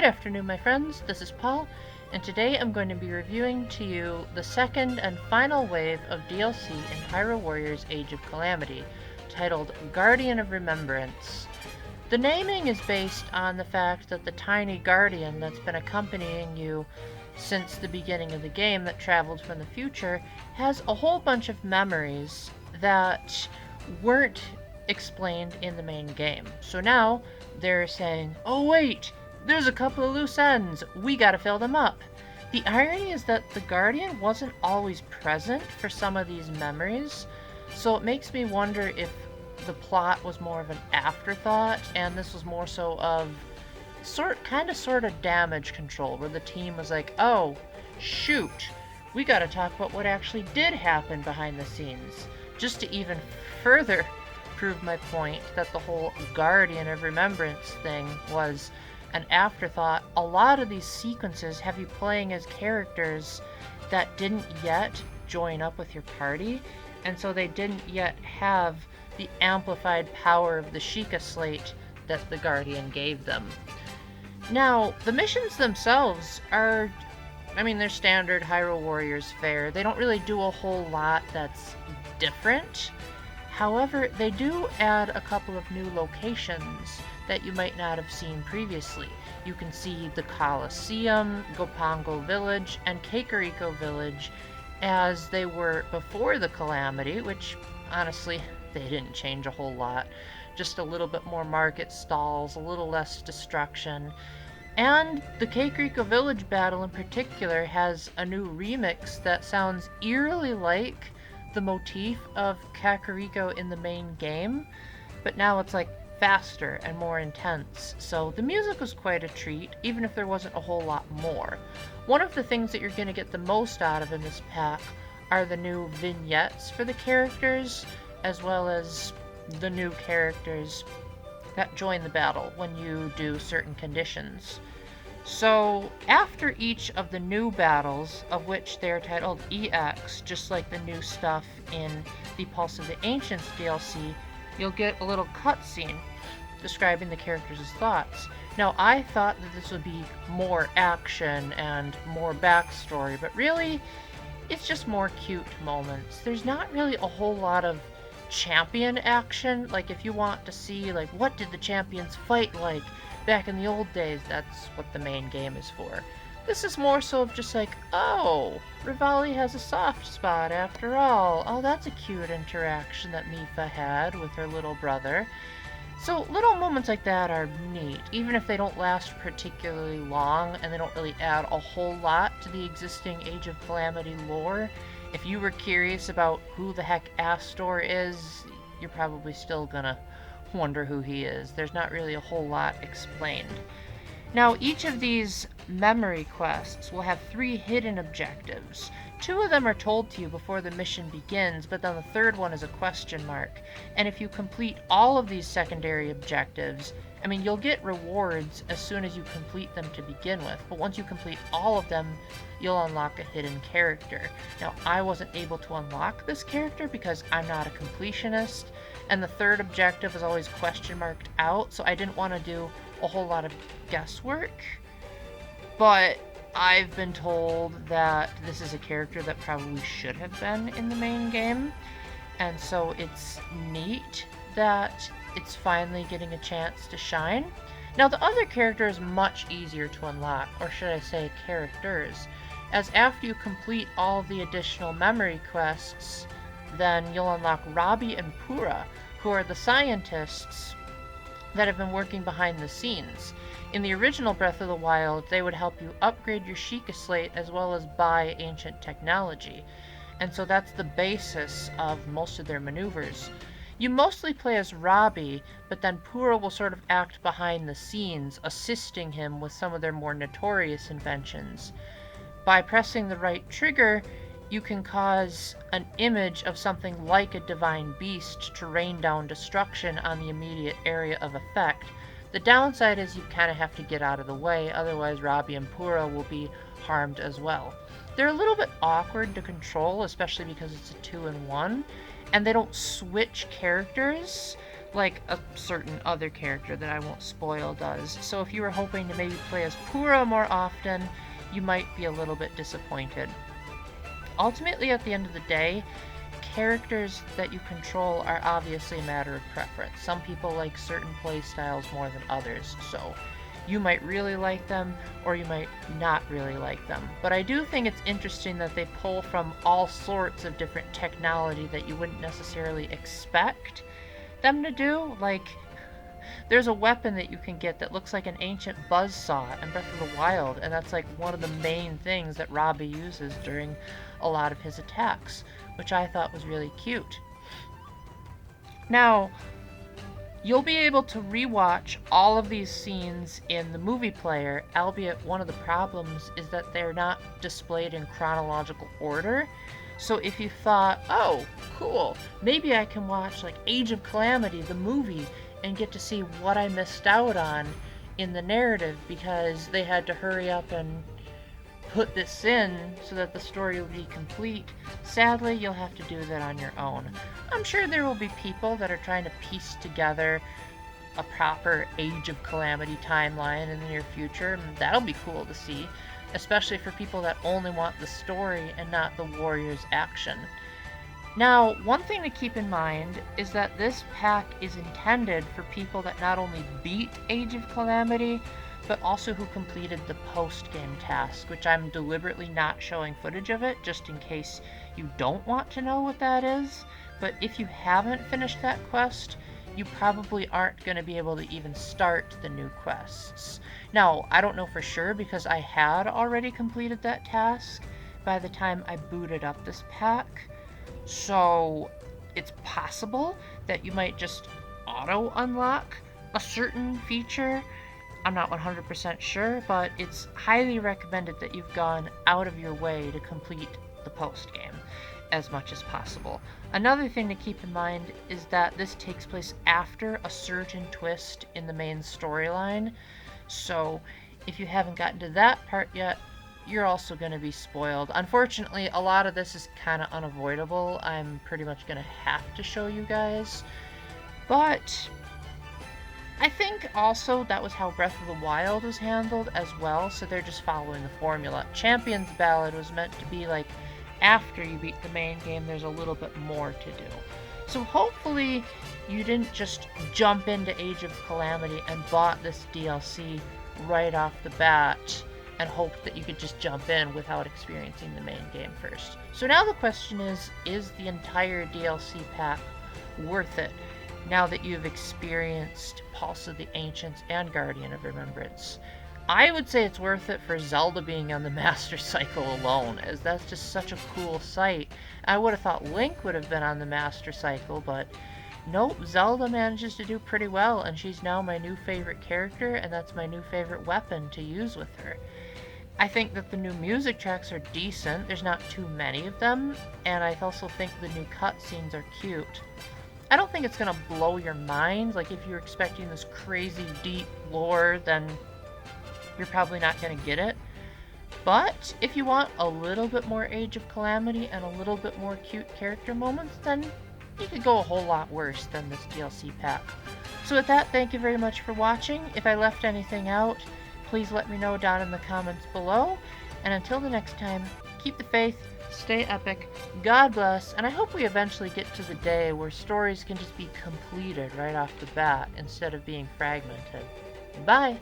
Good afternoon, my friends. This is Paul, and today I'm going to be reviewing to you the second and final wave of DLC in Hyrule Warriors Age of Calamity, titled Guardian of Remembrance. The naming is based on the fact that the tiny guardian that's been accompanying you since the beginning of the game that traveled from the future has a whole bunch of memories that weren't explained in the main game. So now they're saying, oh wait, there's a couple of loose ends, we gotta fill them up. The irony is that the Guardian wasn't always present for some of these memories, so it makes me wonder if the plot was more of an afterthought, and this was more so of sort of damage control, where the team was like, oh, shoot, we gotta talk about what actually did happen behind the scenes, just to even further prove my point that the whole Guardian of Remembrance thing was an afterthought. A lot of these sequences have you playing as characters that didn't yet join up with your party, and so they didn't yet have the amplified power of the Sheikah Slate that the Guardian gave them. Now, the missions themselves are, they're standard Hyrule Warriors fare. They don't really do a whole lot that's different. However, they do add a couple of new locations that you might not have seen previously. You can see the Colosseum, Gopango Village, and Kakariko Village as they were before the Calamity, which, honestly, they didn't change a whole lot. Just a little bit more market stalls, a little less destruction. And the Kakariko Village battle in particular has a new remix that sounds eerily like the motif of Kakariko in the main game, but now it's like faster and more intense. So the music was quite a treat, even if there wasn't a whole lot more. One of the things that you're going to get the most out of in this pack are the new vignettes for the characters, as well as the new characters that join the battle when you do certain conditions. So, after each of the new battles, of which they're titled EX, just like the new stuff in the Pulse of the Ancients DLC, you'll get a little cutscene describing the characters' thoughts. Now, I thought that this would be more action and more backstory, but really, it's just more cute moments. There's not really a whole lot of champion action. Like, if you want to see, like, what did the champions fight like back in the old days, that's what the main game is for. This is more so of just like, oh, Rivali has a soft spot after all. Oh, that's a cute interaction that Mipha had with her little brother. So little moments like that are neat, even if they don't last particularly long and they don't really add a whole lot to the existing Age of Calamity lore. If you were curious about who the heck Astor is, you're probably still gonna wonder who he is. There's not really a whole lot explained. Now, each of these memory quests will have 3 hidden objectives. 2 of them are told to you before the mission begins, but then the third one is a question mark. And if you complete all of these secondary objectives, you'll get rewards as soon as you complete them to begin with, but once you complete all of them, you'll unlock a hidden character. Now, I wasn't able to unlock this character because I'm not a completionist, and the third objective is always question marked out, so I didn't want to do a whole lot of guesswork. But I've been told that this is a character that probably should have been in the main game, and so it's neat that it's finally getting a chance to shine. Now, the other character is much easier to unlock, or should I say characters, as after you complete all the additional memory quests, then you'll unlock Robbie and Pura, who are the scientists that have been working behind the scenes. In the original Breath of the Wild, they would help you upgrade your Sheikah Slate as well as buy ancient technology. And so that's the basis of most of their maneuvers. You mostly play as Robbie, but then Pura will sort of act behind the scenes, assisting him with some of their more notorious inventions. By pressing the right trigger, you can cause an image of something like a divine beast to rain down destruction on the immediate area of effect. The downside is you kind of have to get out of the way, otherwise Robbie and Pura will be harmed as well. They're a little bit awkward to control, especially because it's a 2-in-1, and they don't switch characters, like a certain other character that I won't spoil does. So if you were hoping to maybe play as Pura more often, you might be a little bit disappointed. Ultimately, at the end of the day, characters that you control are obviously a matter of preference. Some people like certain play styles more than others, so you might really like them or you might not really like them. But I do think it's interesting that they pull from all sorts of different technology that you wouldn't necessarily expect them to do. Like, there's a weapon that you can get that looks like an ancient buzzsaw in Breath of the Wild, and that's like one of the main things that Robbie uses during a lot of his attacks, which I thought was really cute. Now, you'll be able to rewatch all of these scenes in the movie player, albeit one of the problems is that they're not displayed in chronological order. So if you thought, oh, cool, maybe I can watch like Age of Calamity, the movie, and get to see what I missed out on in the narrative because they had to hurry up and put this in so that the story would be complete, sadly, you'll have to do that on your own. I'm sure there will be people that are trying to piece together a proper Age of Calamity timeline in the near future, and that'll be cool to see, especially for people that only want the story and not the Warriors action. Now, one thing to keep in mind is that this pack is intended for people that not only beat Age of Calamity, but also who completed the post-game task, which I'm deliberately not showing footage of it, just in case you don't want to know what that is. But if you haven't finished that quest, you probably aren't going to be able to even start the new quests. Now, I don't know for sure because I had already completed that task by the time I booted up this pack. So it's possible that you might just auto-unlock a certain feature. I'm not 100% sure, but it's highly recommended that you've gone out of your way to complete the post-game as much as possible. Another thing to keep in mind is that this takes place after a certain twist in the main storyline, so if you haven't gotten to that part yet, you're also going to be spoiled. Unfortunately, a lot of this is kind of unavoidable. I'm pretty much going to have to show you guys, but I think also that was how Breath of the Wild was handled as well, so they're just following the formula. Champion's Ballad was meant to be like after you beat the main game, there's a little bit more to do. So hopefully you didn't just jump into Age of Calamity and bought this DLC right off the bat and hoped that you could just jump in without experiencing the main game first. So now the question is the entire DLC pack worth it? Now that you've experienced Pulse of the Ancients and Guardian of Remembrance. I would say it's worth it for Zelda being on the Master Cycle alone, as that's just such a cool sight. I would have thought Link would have been on the Master Cycle, but nope, Zelda manages to do pretty well, and she's now my new favorite character, and that's my new favorite weapon to use with her. I think that the new music tracks are decent, there's not too many of them, and I also think the new cutscenes are cute. I don't think it's going to blow your mind. Like, if you're expecting this crazy deep lore, then you're probably not going to get it. But if you want a little bit more Age of Calamity and a little bit more cute character moments, then you could go a whole lot worse than this DLC pack. So with that, thank you very much for watching. If I left anything out, please let me know down in the comments below. And until the next time, keep the faith, stay epic, God bless, and I hope we eventually get to the day where stories can just be completed right off the bat instead of being fragmented. Bye!